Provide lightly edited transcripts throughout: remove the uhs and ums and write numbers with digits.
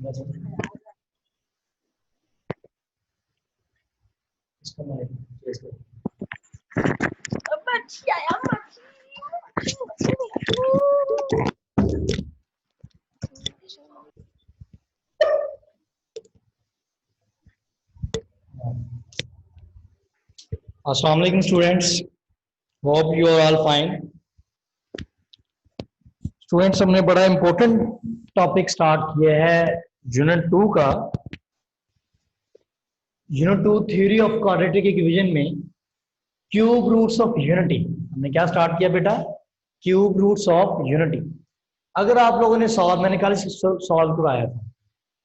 इसका माइक अस्सलाम वालेकुम students, hope you are all fine. Students, हमने बड़ा इंपॉर्टेंट टॉपिक स्टार्ट किया है यूनिट 2 का। Unit 2 theory of quadratic equation में क्यूब रूट्स ऑफ यूनिटी हमने क्या स्टार्ट किया बेटा? Cube roots of unity. अगर आप लोगों ने सॉल्व, मैंने कल सॉल्व करवाया था,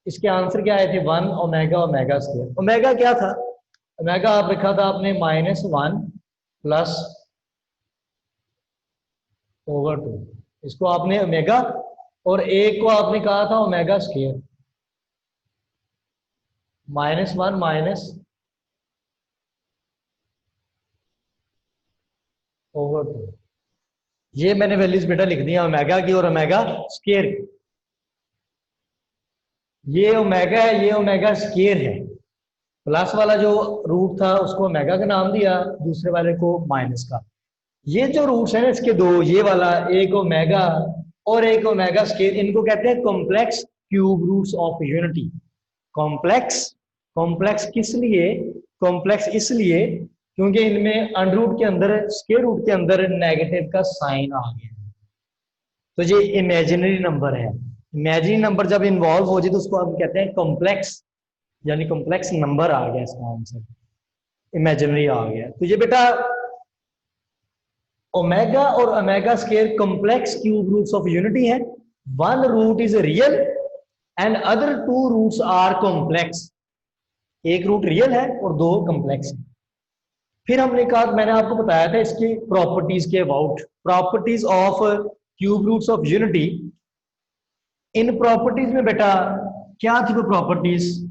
इसके आंसर क्या आए थे? 1 ओमेगा ओमेगा स्क्वायर। ओमेगा क्या था? ओमेगा आप लिखा था आपने -1 प्लस ओवर 2, इसको आपने ओमेगा, और एक को आपने कहा था ओमेगा स्क्वायर, -1 माइनस ओवर 2। ये मैंने वैल्यूज बेटा लिख दिया ओमेगा की और ओमेगा स्क्वायर की। ये ओमेगा है, ये ओमेगा स्क्वायर है। प्लस वाला जो रूट था उसको ओमेगा का नाम दिया, दूसरे वाले को माइनस का। ये जो रूट्स है ना इसके दो, ये वाला एक ओमेगा और एक ओमेगा स्क्वायर, इनको कहते हैं complex cube roots of unity. Complex, complex किस लिए? कॉम्प्लेक्स इसलिए क्योंकि इनमें अंडर रूट के अंदर, स्क्वायर रूट के अंदर नेगेटिव का साइन आ गया, तो ये इमेजिनरी नंबर है। इमेजिनरी नंबर जब इन्वॉल्व हो जाए तो उसको हम कहते हैं कॉम्प्लेक्स, यानी कॉम्प्लेक्स नंबर आ गया इसका आंसर, इमेजिनरी आ गया। तो ये बेटा ओमेगा और omega square complex cube roots of unity है। One root is real and other two roots are complex. एक रूट रियल है और दो कॉम्प्लेक्स है। फिर हमने कहा, मैंने आपको बताया था इसकी प्रॉपर्टीज के about, properties of cube roots of unity. इन प्रॉपर्टीज में बेटा क्या थी वो प्रॉपर्टीज?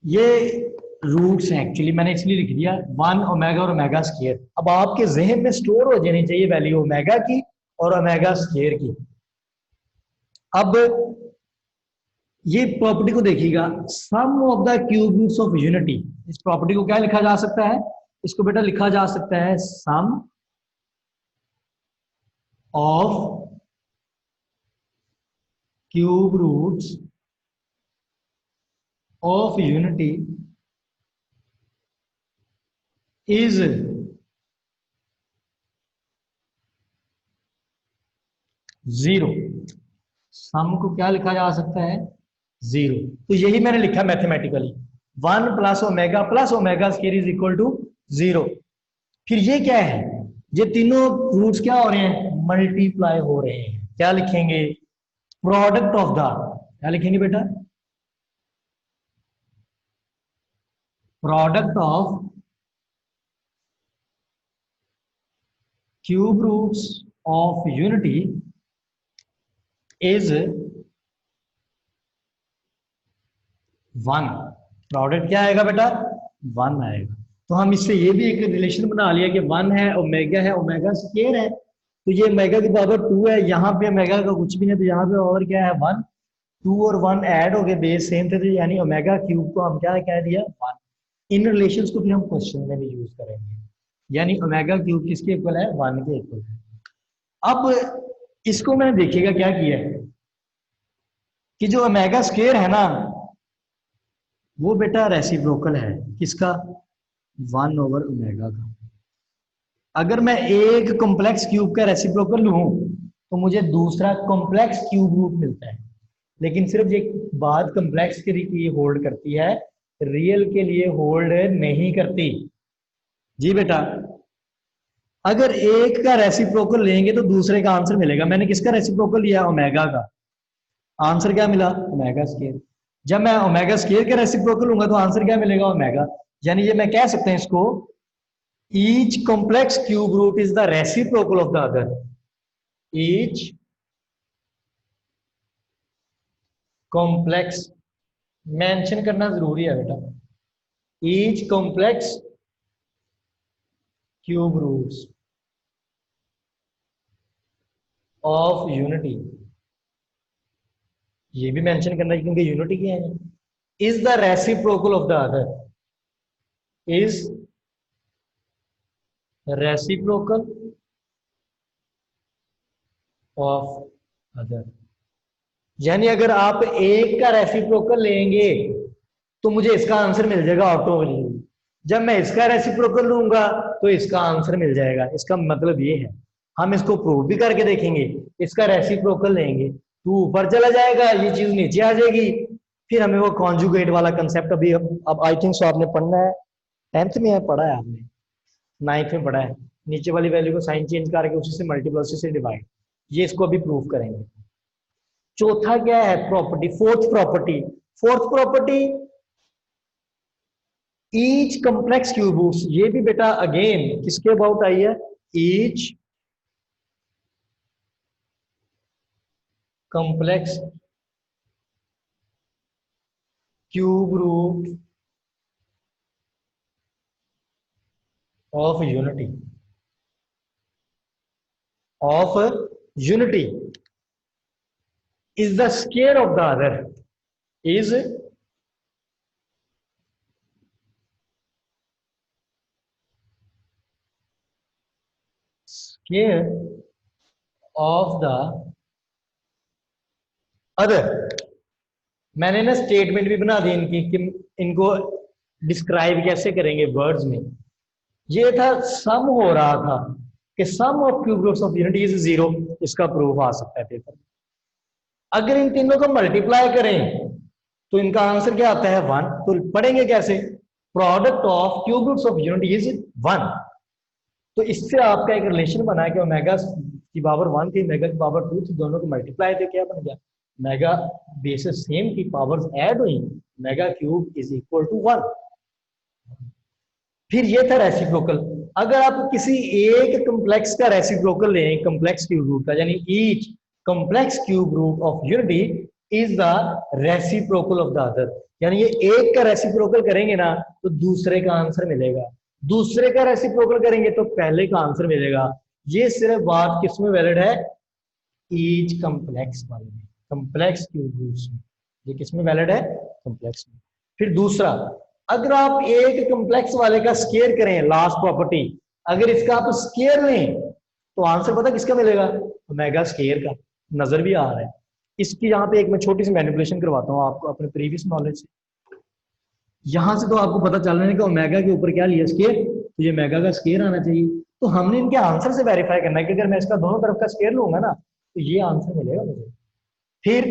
ये रूट्स हैं एक्चुअली, मैंने इसलिए लिख दिया 1 ओमेगा और ओमेगा स्क्वायर। अब आपके जहन में स्टोर हो जानी चाहिए वैल्यू ओमेगा की और ओमेगा स्क्वायर की। अब ये प्रॉपर्टी को देखिएगा, sum of the cube roots of unity. इस प्रॉपर्टी को क्या लिखा जा सकता है? इसको बेटा लिखा जा सकता है sum of cube roots of unity is 0। Sum को क्या लिखा जा सकता है? 0। तो यही मैंने लिखा mathematically, 1 plus omega square is equal to 0। फिर ये क्या है? ये तीनों रूट्स क्या हो रहे हैं? मल्टीप्लाई हो रहे हैं। क्या लिखेंगे? प्रोडक्ट ऑफ द, क्या लिखेंगे बेटा? Product of cube roots of unity is 1। Product क्या आएगा बेटा? 1 आएगा। तो हम इससे ये भी एक रिलेशन बना लिया कि 1 है, ओमेगा स्क्वायर है, तो ये ओमेगा की पावर 2 है। यहाँ पे ओमेगा का कुछ भी नहीं, तो यहाँ पे और क्या है? 1। 2 और 1 ऐड हो गए, बेस सेम थे, तो यानी ओमेगा क्यूब को हम क्या कह दिया? 1। इन रिलेशंस को फिर हम क्वेश्चन में भी यूज करेंगे, यानी ओमेगा क्यूब किसके इक्वल है? 1 के इक्वल है। अब इसको मैंने देखिएगा क्या किया है कि जो ओमेगा स्क्वायर है ना, वो बेटा रेसिप्रोकल है किसका? 1 ओवर ओमेगा का। अगर मैं एक कॉम्प्लेक्स क्यूब का रेसिप्रोकल लूं तो मुझे दूसरा कॉम्प्लेक्स क्यूब रूट मिलता है। लेकिन सिर्फ ये बात कॉम्प्लेक्स के लिए होल्ड करती है, रियल के लिए होल्ड नहीं करती। जी बेटा, अगर एक का रेसिप्रोकल लेंगे तो दूसरे का आंसर मिलेगा। मैंने किसका रेसिप्रोकल लिया? ओमेगा का। आंसर क्या मिला? Omega square. जब मैं ओमेगा स्क्वायर का रेसिप्रोकल लूंगा तो आंसर क्या मिलेगा? ओमेगा। यानी ये मैं कह सकते हैं इसको, each complex cube root is the reciprocal of the other. Each complex, mention करना जरूरी है बेटा, each complex cube roots of unity ये भी मेंशन करना है क्योंकि यूनिटी क्या है। Is the reciprocal of the other, is reciprocal of other. यानी अगर आप एक का रेसिप्रोकल लेंगे तो मुझे इसका आंसर मिल जाएगा ऑटोमेटिकली। जब मैं इसका रेसिप्रोकल लूंगा तो इसका आंसर मिल जाएगा। इसका मतलब ये है, हम इसको प्रूव भी करके देखेंगे। इसका रेसिप्रोकल लेंगे तो ऊपर चला जाएगा, ये चीज नीचे आ जाएगी। फिर हमें वो कॉन्जुगेट वाला कंसेप्ट अभी अब आई थिंक सो आपने पढ़ना है, 10th में है, पढ़ा है आपने, 9th में पढ़ा है। नीचे वाली वैल्यू को साइन चेंज करके उसी से मल्टीपल, उसी से डिवाइड, ये इसको अभी प्रूव करेंगे। चौथा क्या है property, fourth property. Fourth property each complex cube roots, ये भी बेटा अगेन किसके अबाउट आई है, each complex cube root of unity, of unity is the square of the other, is square of the other। मैंने ना स्टेटमेंट भी बना दी इनकी कि इनको डिस्क्राइब कैसे करेंगे वर्ड्स में। ये था सम हो रहा था कि sum of cube roots of unity is 0, इसका प्रूफ आ सकता है पेपर। अगर इन तीनों को मल्टीप्लाई करें तो इनका आंसर क्या आता है 1। तो पढ़ेंगे कैसे, product of cube roots of unity is 1। तो इससे आपका एक रिलेशन बना है कि ओमेगा की पावर 1 थी, ओमेगा की पावर 2 थी, दोनों को मल्टीप्लाई थे, क्या बन गया, मेगा बेसिस सेम की पावर्स ऐड हुई, omega cube is equal to 1। फिर ये था रेसिप्रोकल। अगर आप किसी एक कॉम्प्लेक्स का रेसिप्रोकल लें, कॉम्प्लेक्स क्यूब रूट का, यानी each complex cube root of unity is the reciprocal of the other, यानी ये एक का रेसिप्रोकल करेंगे ना तो दूसरे का आंसर मिलेगा, दूसरे का रेसिप्रोकल करेंगे तो पहले का आंसर मिलेगा। ये सिर्फ बात किसमें वैलिड है, ईच कॉम्प्लेक्स वाले में, कॉम्प्लेक्स क्यूब रूट्स में। ये किसमें वैलिड है, कॉम्प्लेक्स में। फिर दूसरा, अगर आप एक कॉम्प्लेक्स वाले का स्केयर करें, लास्ट प्रॉपर्टी, अगर इसका आप स्केयर लें तो आंसर पता किसका मिलेगा, ओमेगा स्केयर का। नजर भी आ रहा है। इसकी यहाँ पे एक मैं छोटी सी मैनिपुलेशन करवाता हूँ आपको अपने प्रीवियस नॉलेज से। यहां से तो आपको पता चल रहा है कि ओमेगा के ऊपर क्या लिया, स्केयर, तो ये मेगा का स्केयर आना चाहिए। तो हमने इनके आंसर से वेरीफाई करना है कि अगर मैं इसका दोनों तरफ का स्केयर लूंगा ना तो ये आंसर मिलेगा मुझे। फिर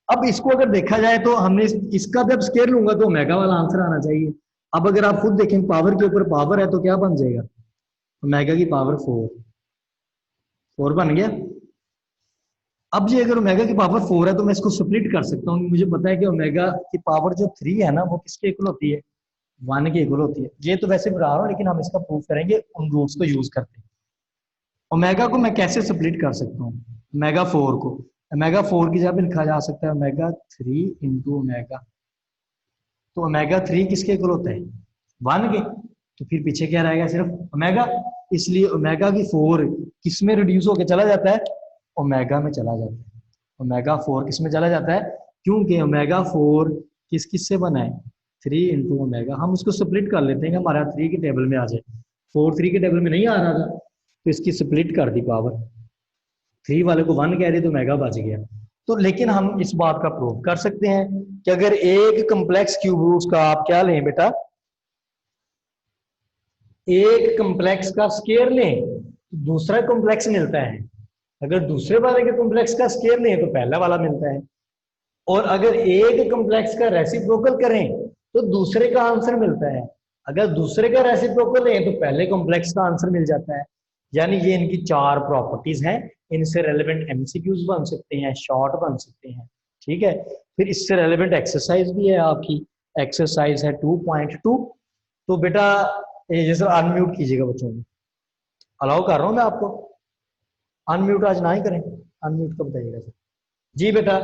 अब इसको अगर देखा जाए तो हमने इसका जब स्केयर लूंगा तो ओमेगा वाला आंसर आना चाहिए। अब अगर आप खुद देखें पावर के ऊपर पावर है तो क्या बन जाएगा, ओमेगा की पावर 4 बन गया। अब ये अगर ओमेगा की पावर 4 है तो मैं इसको स्प्लिट कर सकता हूँ। मुझे पता है कि ओमेगा की पावर जो 3 है ना वो किसके इक्वल होती है, 1 के इक्वल होती है। ये तो वैसे बता रहा हूँ लेकिन हम इसका प्रूफ करेंगे उन रूट्स को यूज करते हैं। ओमेगा को मैं कैसे स्प्लिट कर सकता हूँ, ओमेगा 4 को, ओमेगा 4 की जगह लिखा जा सकता है ओमेगा 3 इंटू ओमेगा। तो ओमेगा 3 किसके इक्वल होता है, 1 के। तो फिर पीछे क्या रहेगा, सिर्फ ओमेगा। इसलिए ओमेगा की 4 किस में रिड्यूस होकर चला जाता है, ओमेगा में चला जाता है। ओमेगा 4 किस में चला जाता है, क्योंकि ओमेगा 4 किस किस से बना है, 3 इंटू ओमेगा। हम उसको स्प्लिट कर लेते हैं कि हमारा 3 के टेबल में आ जाए। 4 3 के टेबल में नहीं आ रहा था तो इसकी स्प्लिट कर दी पावर, 3 वाले को 1 कह रहे तो ओमेगा बच गया। तो लेकिन हम इस बात का प्रूव कर सकते हैं कि अगर एक कॉम्प्लेक्स क्यूब रूट्स का आप क्या लें बेटा, एक कॉम्प्लेक्स का स्केयर लें तो दूसरा कॉम्प्लेक्स मिलता है। अगर दूसरे वाले के कॉम्प्लेक्स का स्केयर लें तो पहला वाला मिलता है। और अगर एक कॉम्प्लेक्स का रेसिप्रोकल करें तो दूसरे का आंसर मिलता है। अगर दूसरे का रेसिप्रोकल लें तो पहले कॉम्प्लेक्स का आंसर मिल जाता है। यानी ये इनकी 4 प्रॉपर्टीज हैं। इनसे रेलेवेंट एमसीक्यूज बन सकते हैं, शॉर्ट बन सकते हैं, ठीक है। फिर इससे रेलेवेंट एक्सरसाइज भी है आपकी, एक्सरसाइज है 2.2। तो बेटा जैसे अनम्यूट कीजिएगा बच्चों को, अलाउ कर रहा हूं मैं आपको। अनम्यूट आज ना ही करें, अनम्यूट का बताइएगा सर। जी बेटा,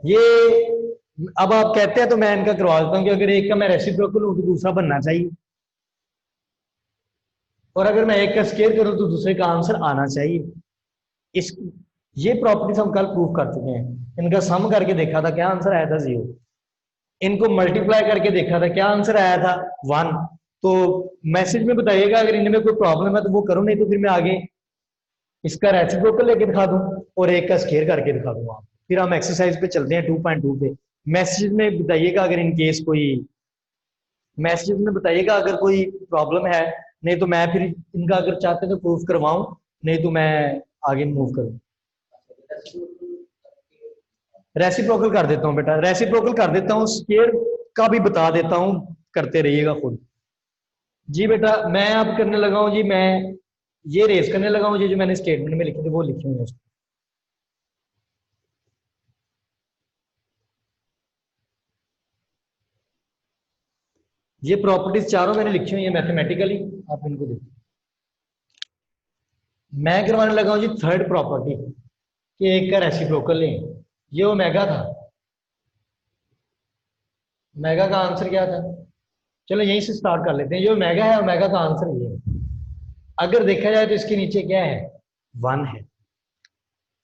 ये अब आप कहते हैं तो मैं इनका करवा देता हूँ कि अगर एक का मैं रेसिप्रोकल हूं तो दूसरा बनना चाहिए, और अगर मैं एक का स्केयर करूं तो दूसरे का आंसर आना चाहिए। इस ये प्रॉपर्टीज हम कल प्रूव कर चुके हैं। इनका सम करके देखा था, क्या आंसर आया था 0। इनको मल्टीप्लाई करके देखा था, क्या आंसर आया था 1। तो मैसेज में बताइएगा अगर इनमें कोई प्रॉब्लम है तो वो करो, नहीं तो फिर मैं आगे इसका रेसिप्रोकल लेके दिखा दूं और एक का स्केयर करके दिखा दूंगा आपको। फिर हम एक्सरसाइज पे चलते हैं 2.2 पे। मैसेज में बताइएगा अगर इन केस कोई, मैसेज में बताइएगा अगर कोई प्रॉब्लम है, नहीं तो मैं फिर इनका अगर चाहते तो प्रूफ करवाऊं, नहीं तो मैं आगे मूव करूं। रेसिप्रोकल कर देता हूं बेटा, रेसिप्रोकल कर देता हूं, स्केयर का भी बता देता हूं, करते रहिएगा खुद। जी बेटा मैं अब करने लगा हूं जी, मैं ये रेस करने लगा हूं जी, जो मैंने स्टेटमेंट में लिखे थे वो लिखे हुए हैं उसको। ये प्रॉपर्टीज चारों मैंने लिखी हुई है मैथमेटिकली, आप इनको देखिए। मैं करवाने लगा हूं जी थर्ड प्रॉपर्टी कि एक का रेसिप्रोकल लें। ये ओमेगा था, ओमेगा का आंसर क्या था, चलो यहीं से स्टार्ट कर लेते हैं। ये ओमेगा है, ओमेगा का आंसर ये है। अगर देखा जाए तो इसके नीचे क्या है, 1 है,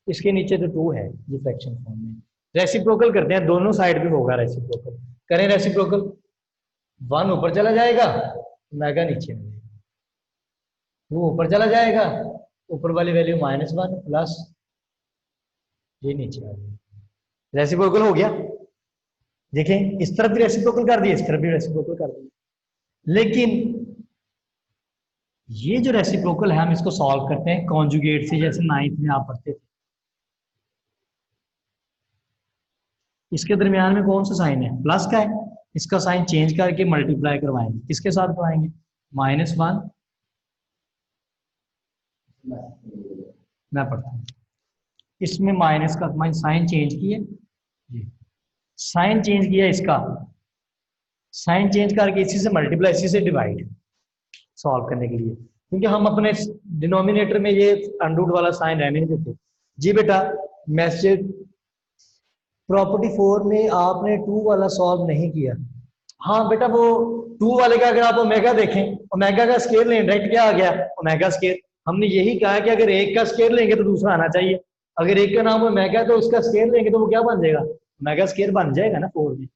इसके नीचे तो 2 है, ये फ्रैक्शन फॉर्म में। रेसिप्रोकल करते हैं, दोनों साइड पे होगा रेसिप्रोकल। करें रेसिप्रोकल, 1 ऊपर चला जाएगा, ओमेगा नीचे आ जाएगा। 2 ऊपर चला जाएगा, ऊपर वाली वैल्यू -1 प्लस ये नीचे आ जाएगा। रेसिप्रोकल हो गया। देखें इस तरफ भी रेसिप्रोकल कर दिया, इस तरफ भी रेसिप्रोकल कर दिया। लेकिन ये जो रेसिप्रोकल है हम इसको सॉल्व करते हैं कॉन्जुगेट से, जैसे 9th में आप पढ़ते थे। इसके दरमियान में कौन सा साइन है, प्लस का है, इसका साइन चेंज करके मल्टीप्लाई करवाएंगे, किसके साथ करवाएंगे, -1। मैं पढ़ता हूँ, इसमें माइनस का साइन चेंज किया, साइन चेंज किया इसका, साइन चेंज करके इसी से मल्टीप्लाई, इसी से डिवाइड, सॉल्व करने के लिए, क्योंकि हम अपने डिनोमिनेटर में ये अंडरूट वाला साइन रहने नहीं देते। जी बेटा मैसेज प्रॉपर्टी 4 में आपने 2 वाला सॉल्व नहीं किया। हाँ बेटा वो 2 वाले का अगर आप ओमेगा देखें, ओमेगा का स्केयर लें, डायरेक्ट क्या आ गया, ओमेगा स्केयर। हमने यही कहा कि अगर एक का स्केयर लेंगे तो दूसरा आना चाहिए। अगर एक का नाम ओमेगा तो उसका स्केयर लेंगे तो वो क्या बन जाएगा, ओमेगा स्केयर बन जाएगा ना 4 में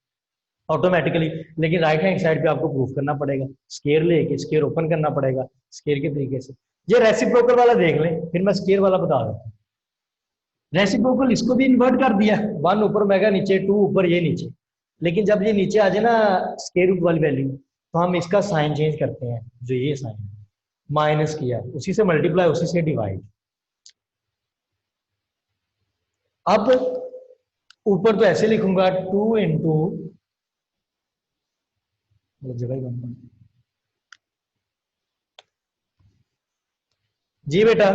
ऑटोमेटिकली। लेकिन राइट हैंड साइड पे आपको प्रूफ करना पड़ेगा, स्केयर लेके स्केयर ओपन करना पड़ेगा स्केयर के तरीके से। ये रेसिप्रोकल वाला देख लें, फिर मैं स्केयर वाला बता देता हूँ। रेसिप्रोकल इसको भी इन्वर्ट कर दिया, 1 ऊपर ओमेगा नीचे, 2 ऊपर ये नीचे। लेकिन जब ये नीचे आ जाए ना स्क्वायर रूट वाली वैल्यू, तो हम इसका साइन चेंज करते हैं, जो ये साइन है माइनस किया, उसी से मल्टीप्लाई, उसी से डिवाइड। अब ऊपर तो ऐसे लिखूंगा 2 इंटू, जगह ही जी बेटा,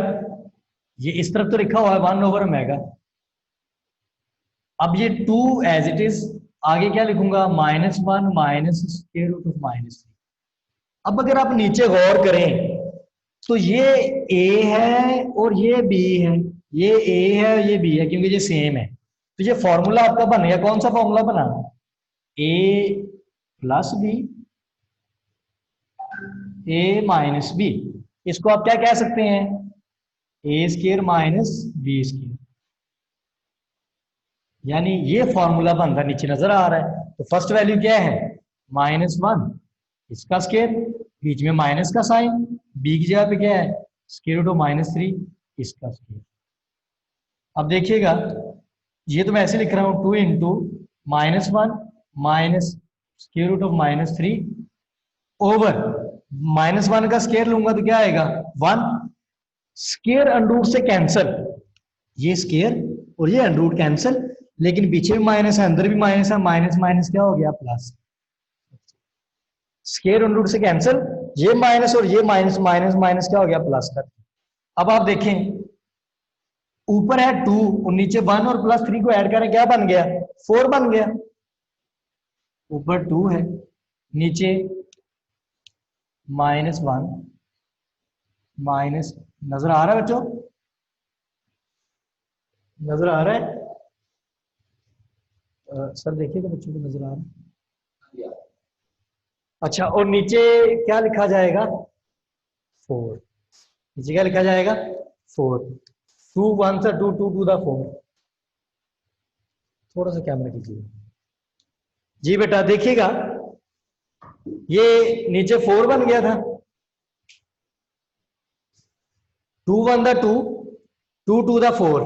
ये इस तरफ तो लिखा हुआ है 1 ओवर ओमेगा। अब ये 2 एज इट इज, आगे क्या लिखूंगा, -1 माइनस स्क्वायर रूट ऑफ -3। अब अगर आप नीचे गौर करें तो ये a है और ये b है, ये a है ये b है, क्योंकि ये सेम है। तो ये फॉर्मूला आपका बन गया, कौन सा फॉर्मूला बना, a plus b, a minus b। इसको आप क्या कह सकते हैं, a square minus b square, यानी ये फॉर्मूला बनता नीचे नजर आ रहा है। तो फर्स्ट वैल्यू क्या है, -1 इसका स्केयर, बीच में माइनस का साइन, बी की जगह पे क्या है स्क्वायर रूट ऑफ -3 इसका स्केयर। अब देखिएगा ये तो मैं ऐसे लिख रहा हूं 2 into -1 minus square root of -3 over -1 का स्केयर लूंगा तो क्या आएगा 1, स्केयर अंडरूट से कैंसल, ये स्केयर और ये अंडरूट कैंसल, लेकिन पीछे भी माइनस है अंदर भी माइनस है, माइनस माइनस क्या हो गया प्लस, स्केयर अंडरूट से कैंसल, ये माइनस और ये माइनस, माइनस माइनस क्या हो गया प्लस का। अब आप देखें ऊपर है 2 और नीचे 1 और +3 को ऐड करें क्या बन गया 4 बन गया। ऊपर 2 है नीचे -1 माइनस, नजर आ रहा है बच्चों, नजर आ रहा है सर देखिएगा बच्चों को नजर आ रहा है। अच्छा और नीचे क्या लिखा जाएगा 4, नीचे क्या लिखा जाएगा 4, 2 1 2 2 2 4, थोड़ा सा कैमरा कीजिए जी बेटा, देखिएगा ये नीचे 4 बन गया था, 2 1 द 2, 2 2 द 4,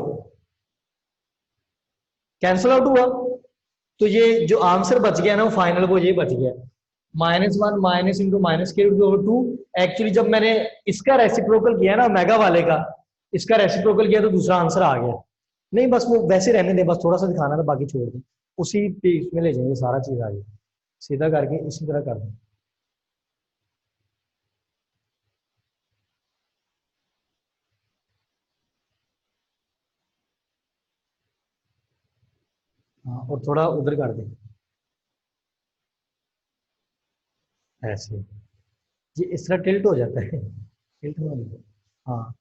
कैंसल आउट हुआ। तो ये जो आंसर बच गया ना वो फाइनल, वो ये बच गया -1 माइनस इंटू माइनस के ओवर 2। एक्चुअली जब मैंने इसका रेसिप्रोकल किया ना मेगा वाले का, इसका रेसिप्रोकल किया तो दूसरा आंसर आ गया। नहीं बस वो वैसे रहने दे, बस थोड़ा सा दिखाना था, बाकी छोड़ दें, उसी पेज में ले जाएंगे, सारा चीज आ गई सीधा करके इसी तरह कर दें। हाँ, और थोड़ा उधर कर दें ऐसे, ये इस तरह टिल्ट हो जाता है, टिल्ट हो जाता है। हाँ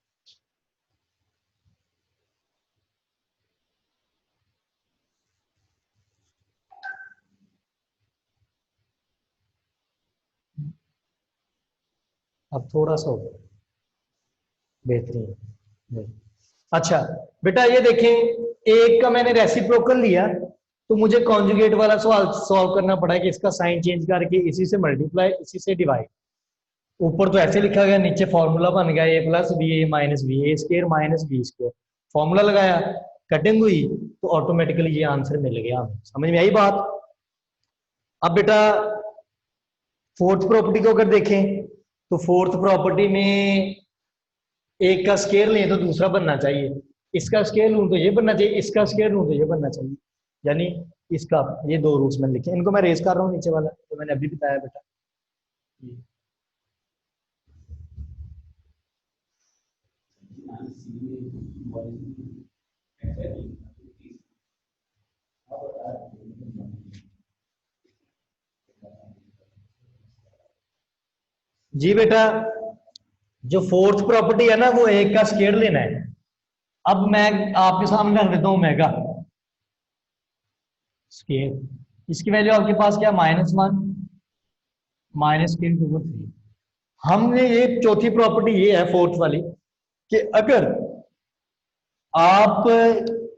अब थोड़ा सा हो, बेहतरीन। अच्छा बेटा ये देखें, एक का मैंने रेसिप्रोकल लिया तो मुझे कॉन्जुगेट वाला सवाल सॉल्व करना पड़ा कि इसका साइन चेंज करके इसी से मल्टीप्लाई इसी से डिवाइड। ऊपर तो ऐसे लिखा गया, नीचे फॉर्मूला बन गया A plus B A minus B A square minus B square, formula लगाया, कटिंग हुई तो ऑटोमेटिकली ये आंसर मिल गया हमें। समझ में आई बात? अब बेटा फोर्थ प्रॉपर्टी को अगर देखें तो फोर्थ प्रॉपर्टी में एक का स्केयर लें तो दूसरा बनना चाहिए, इसका स्केयर लूं तो ये बनना चाहिए, इसका स्केयर लूं तो ये बनना चाहिए, यानी इसका, ये दो रूल्स मैंने लिखे, इनको मैं रेज कर रहा हूँ नीचे वाला तो मैंने अभी बताया बेटा। जी बेटा, जो फोर्थ प्रॉपर्टी है ना वो एक का स्केयर लेना है। अब मैं आपके सामने रख देता हूं मेगा स्केयर, इसकी वैल्यू आपके पास क्या, -1 माइनस के इंटू 3। हमने ये चौथी प्रॉपर्टी ये है फोर्थ वाली कि अगर आप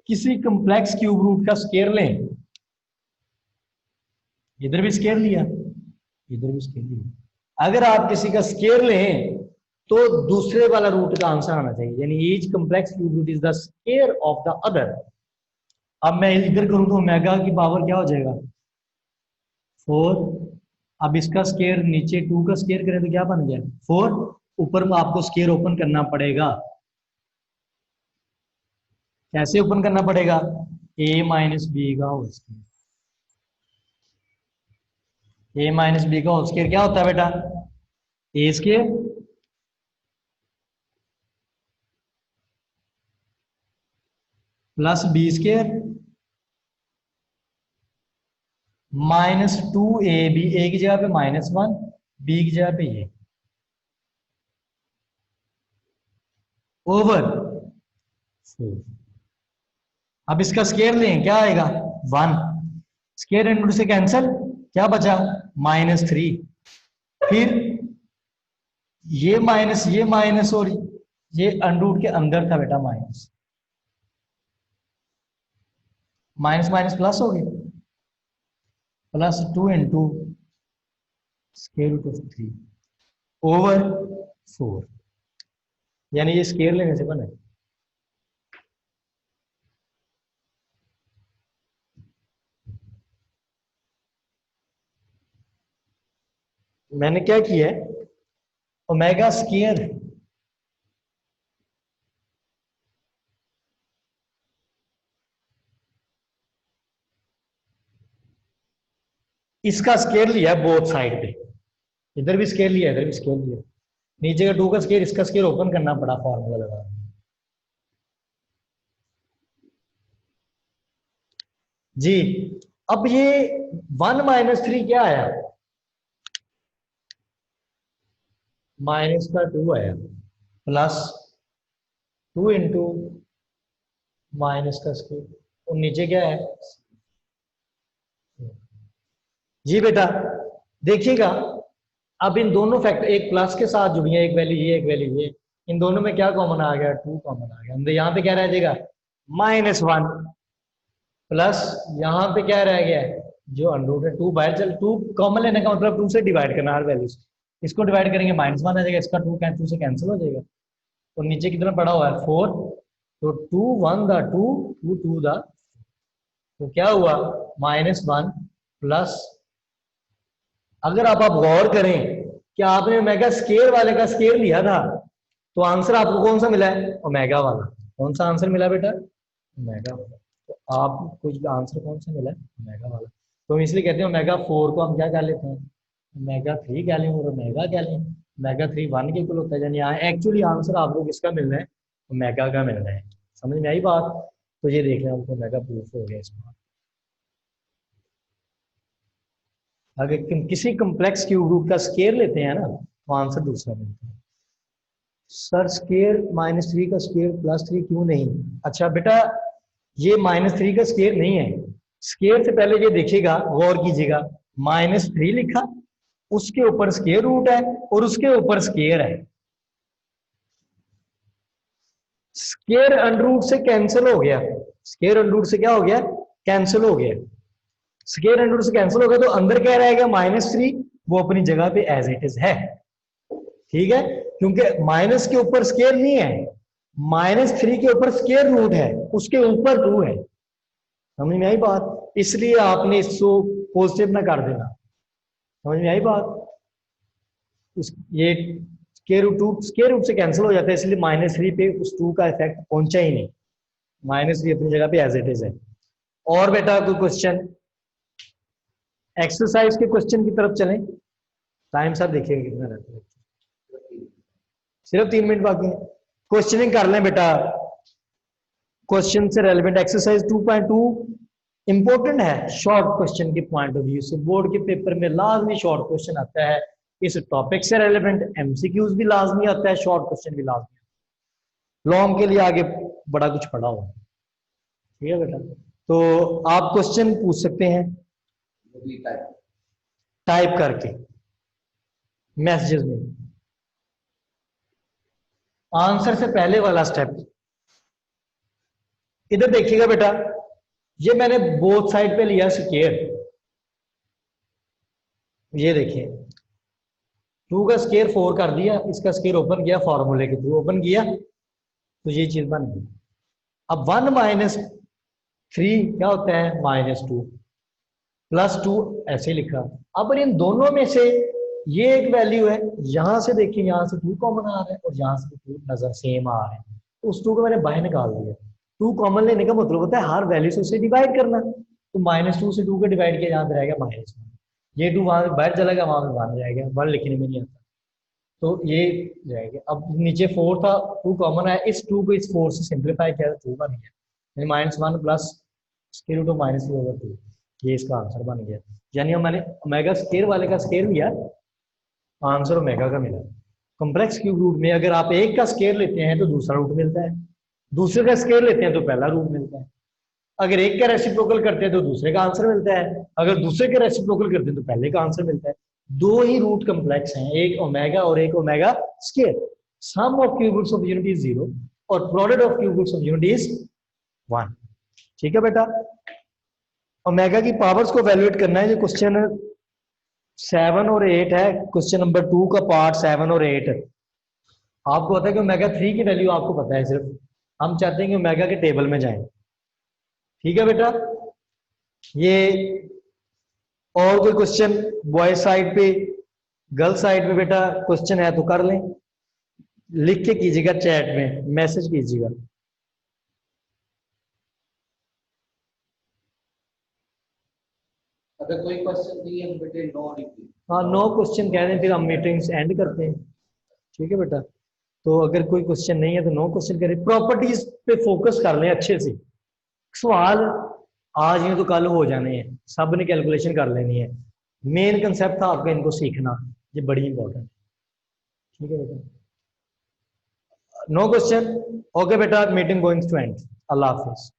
किसी कम्प्लेक्स क्यूब रूट का स्केयर लें, इधर भी स्केयर लिया इधर भी स्केयर लिया, अगर आप किसी का स्केयर लें तो दूसरे वाला रूट का आंसर आना चाहिए, यानी each complex cube root is the square of the other. अब मैं इधर करूं तो ओमेगा की पावर क्या हो जाएगा 4। अब इसका स्केयर नीचे 2 का स्केयर करें तो क्या बन गया 4, ऊपर में आपको स्केयर ओपन करना पड़ेगा। कैसे ओपन करना पड़ेगा, a माइनस बी का whole square, a minus B का होल स्केयर क्या होता है बेटा, a square plus B square -2ab, a की जगह पे -1, b की जगह पे ये ओवर 4। अब इसका स्केयर लें क्या आएगा 1, स्केयर एंड रूट से कैंसल, क्या बचा -3, फिर ये माइनस और ये अंडरूट के अंदर था बेटा माइनस, माइनस माइनस प्लस हो गया, +2 into square root of 3 over 4, यानी ये स्केयर लेने से बना। मैंने क्या किया है, ओमेगा स्केयर इसका स्केयर लिया है बोथ साइड पे, इधर भी स्केयर लिया इधर भी स्केयर लिया, नीचे का 2 का स्केयर इसका स्केयर ओपन करना पड़ा फॉर्मूला लगा। जी अब ये 1 - 3 क्या आया, माइनस का 2 आया, +2 इंटू माइनस का स्केयर, और नीचे क्या है जी बेटा। देखिएगा अब इन दोनों फैक्टर एक प्लस के साथ जुड़ी है, एक वैल्यू ये एक वैल्यू ये, इन दोनों में क्या कॉमन आ गया 2 कॉमन आ गया, यहाँ पे क्या रह जाएगा -1। प्लस यहाँ पे क्या रह गया है, जो अंडर है 2 बाहर चल, 2 कॉमन लेने का मतलब 2 से डिवाइड करना हर वैल्यू से। इसको डिवाइड करेंगे -1 आ जाएगा, इसका 2 से कैंसिल हो जाएगा। और नीचे कितना पड़ा हुआ है 4, तो 2 1 द 2 2 2 द, तो क्या हुआ -1 प्लस, अगर आप गौर करें कि आपने ओमेगा स्केयर वाले का स्केयर लिया था, तो आंसर आपको कौन सा मिला है, ओमेगा वाला। कौन सा आंसर मिला बेटा, ओमेगा वाला। तो आप कुछ आंसर कौन सा मिला है, ओमेगा वाला। तो हम इसलिए कहते हैं ओमेगा 4 को हम क्या कह लेते हैं, ओमेगा 3 कह लें और ओमेगा कह लें। ओमेगा 3 1 के इक्वल होता है, यानी यहाँ एक्चुअली आंसर आपको किसका मिलना है, ओमेगा का मिलना है। समझ में आई बात। तो ये देख लें, हमको ओमेगा प्रूफ हो गया इसमें। अगर किसी कम्प्लेक्स क्यूब रूट का स्केयर लेते हैं ना, तो आंसर दूसरा मिलता है। सर स्केयर -3 का स्केयर +3 क्यों नहीं। अच्छा बेटा, ये -3 का स्केयर नहीं है। स्केयर से पहले ये देखिएगा, गौर कीजिएगा, -3 लिखा, उसके ऊपर स्केयर रूट है और उसके ऊपर स्केयर है। स्केयर अंडर रूट से कैंसिल हो गया, स्केयर अंडर रूट से क्या हो गया, कैंसिल हो गया। स्केयर अंडर रूट से कैंसिल हो गया, तो अंदर क्या रहेगा -3, वो अपनी जगह पे एज इट इज है। ठीक है, क्योंकि माइनस के ऊपर स्केयर नहीं है, -3 के ऊपर स्केयर रूट है, उसके ऊपर 2 है। समझ में आई बात। इसलिए आपने इसको पॉजिटिव ना कर देना। समझ में आई बात। ये स्केयर रूट से कैंसिल हो जाता है, इसलिए -3 पे उस 2 का इफेक्ट पहुंचा ही नहीं। -3 अपनी जगह पे एज इट इज है। और बेटा कोई क्वेश्चन, एक्सरसाइज के क्वेश्चन की तरफ चलें। टाइम साहब देखिएगा कितना रहता है, सिर्फ 3 मिनट बाकी है। क्वेश्चनिंग कर लें बेटा, क्वेश्चन से रेलेवेंट एक्सरसाइज 2.2 इंपॉर्टेंट है शॉर्ट क्वेश्चन के पॉइंट ऑफ व्यू से। बोर्ड के पेपर में लाजमी शॉर्ट क्वेश्चन आता है, इस टॉपिक से रेलेवेंट एमसीक्यूज भी लाजमी आता है, शॉर्ट क्वेश्चन भी लाजमी। लॉन्ग के लिए आगे बड़ा कुछ पड़ा हुआ है। ठीक है बेटा, तो आप क्वेश्चन पूछ सकते हैं टाइप करके मैसेजेस में। आंसर से पहले वाला स्टेप इधर देखिएगा बेटा, ये मैंने बोथ साइड पे लिया स्केयर। ये देखिए 2 का स्केयर 4 कर दिया, इसका स्केयर ओपन किया, फॉर्मूले के थ्रू ओपन किया, तो ये चीज बन गई। अब 1 - 3 क्या होता है, -2 +2 ऐसे लिखा। अब इन दोनों में से ये एक वैल्यू है, यहां से देखिए, यहां से 2 कॉमन आ रहा है और यहां से 2 नजर सेम आ रहे हैं, तो उस 2 को मैंने बाहर निकाल दिया। 2 कॉमन लेने का मतलब होता है हर वैल्यू से उसे डिवाइड करना। तो -2 से 2 को डिवाइड किया, यहां पे रहेगा -1, ये 2 वहां बाहर चला गया, वहां पे 1 जाएगा, 1 लिखने में नहीं आता, तो ये जाएगा। अब नीचे 4 था, 2 कॉमन है, इस 2 को इस 4 से सिंप्लीफाई किया तो 2 बन गया, यानी -1 प्लस स्क्वायर रूट ऑफ -3/2, ये इसका आंसर बन गया। यानी मैंने ओमेगा स्केयर वाले का स्केयर लिया, आंसर ओमेगा का मिला। कॉम्प्लेक्स क्यूब रूट में अगर आप एक का स्केयर लेते हैं तो दूसरा रूट मिलता है, दूसरे का स्केयर लेते हैं तो पहला रूट मिलता है। अगर एक का रेसिप्रोकल करते हैं तो दूसरे का आंसर मिलता है, अगर दूसरे का रेसिप्रोकल करते हैं तो पहले का आंसर मिलता है। 2 ही रूट कॉम्प्लेक्स हैं, एक ओमेगा और एक omega square. Sum of cube roots of unit is 0 और product of cube roots of unit is 1। ठीक है बेटा, ओमेगा की पावर्स को वैल्यूएट करना है। जो क्वेश्चन 7 और 8 है, क्वेश्चन नंबर 2 का पार्ट 7 और 8। आपको पता है कि ओमेगा 3 की वैल्यू आपको पता है, सिर्फ हम चाहते हैं कि ओमेगा के टेबल में जाएं। ठीक है बेटा, ये और कोई क्वेश्चन बॉय साइड पे, गर्ल साइड पे बेटा क्वेश्चन है तो कर लें, लिख के कीजिएगा, चैट में मैसेज कीजिएगा। अगर कोई क्वेश्चन नहीं है बेटे नो लिखिए। हाँ, नो क्वेश्चन कह दें, फिर हम मीटिंग्स एंड करते हैं। ठीक है बेटा, तो अगर कोई क्वेश्चन नहीं है तो नो क्वेश्चन करें। प्रॉपर्टीज पे फोकस कर लें अच्छे से, सवाल आज नहीं तो कल हो जाने हैं, सब ने कैलकुलेशन कर लेनी है। मेन कंसेप्ट था आपका इनको सीखना, ये बड़ी इंपॉर्टेंट। ठीक है बेटा, नो क्वेश्चन, ओके बेटा, मीटिंग गोइंग टू एंड। अल्लाह हाफिज।